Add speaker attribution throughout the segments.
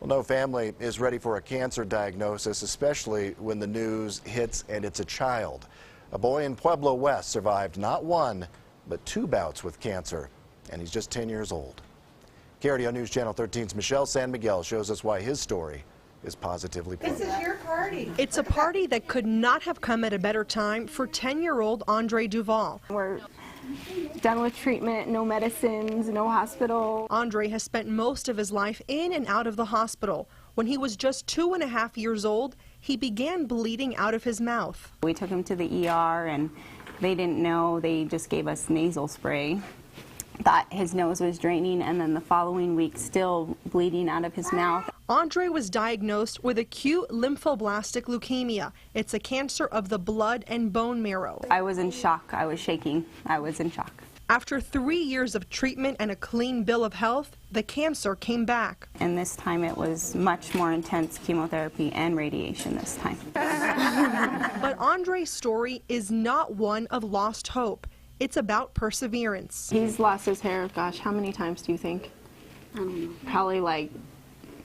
Speaker 1: Well, no family is ready for a cancer diagnosis, especially when the news hits and it's a child. A boy in Pueblo West survived not one, but 2 bouts with cancer, and he's just 10 years old. KRDO News Channel 13's Michelle San Miguel shows us why his story is positively proof.
Speaker 2: This is your party.
Speaker 3: It's a party that could not have come at a better time for 10-year-old Andre Duval.
Speaker 4: We're done with treatment, no medicines, no hospital.
Speaker 3: Andre has spent most of his life in and out of the hospital. When he was just 2.5 years old, he began bleeding out of his mouth.
Speaker 4: We took him to the ER and they didn't know. They just gave us nasal spray. Thought his nose was draining, and then the following week still bleeding out of his mouth.
Speaker 3: Andre was diagnosed with acute lymphoblastic leukemia. It's a cancer of the blood and bone marrow.
Speaker 4: I was in shock. I was shaking. I was in shock.
Speaker 3: After 3 years of treatment and a clean bill of health, the cancer came back.
Speaker 4: And this time it was much more intense chemotherapy and radiation this time.
Speaker 3: But Andre's story is not one of lost hope. It's about perseverance.
Speaker 4: He's lost his hair, gosh, how many times do you think? Probably like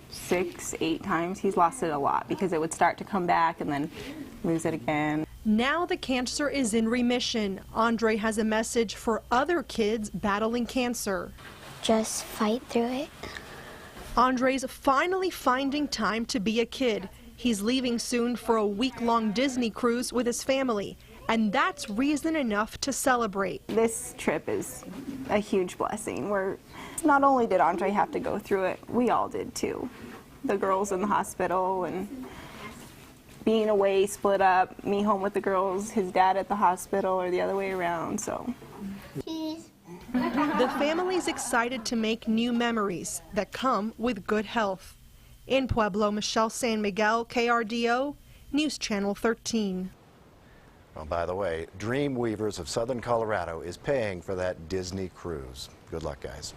Speaker 4: 6, 8 times. He's lost it a lot because it would start to come back and then lose it again.
Speaker 3: Now the cancer is in remission. Andre has a message for other kids battling cancer.
Speaker 5: Just fight through it.
Speaker 3: Andre's finally finding time to be a kid. He's leaving soon for a week-long Disney cruise with his family. And that's reason enough to celebrate.
Speaker 4: This trip is a huge blessing. Not only did Andre have to go through it, we all did too. The girls in the hospital and being away, split up, me home with the girls, his dad at the hospital, or the other way around, so.
Speaker 3: The family's excited to make new memories that come with good health. In Pueblo, Michelle San Miguel, KRDO, News Channel 13.
Speaker 1: Well, by the way, Dreamweavers of Southern Colorado is paying for that Disney cruise. Good luck, guys.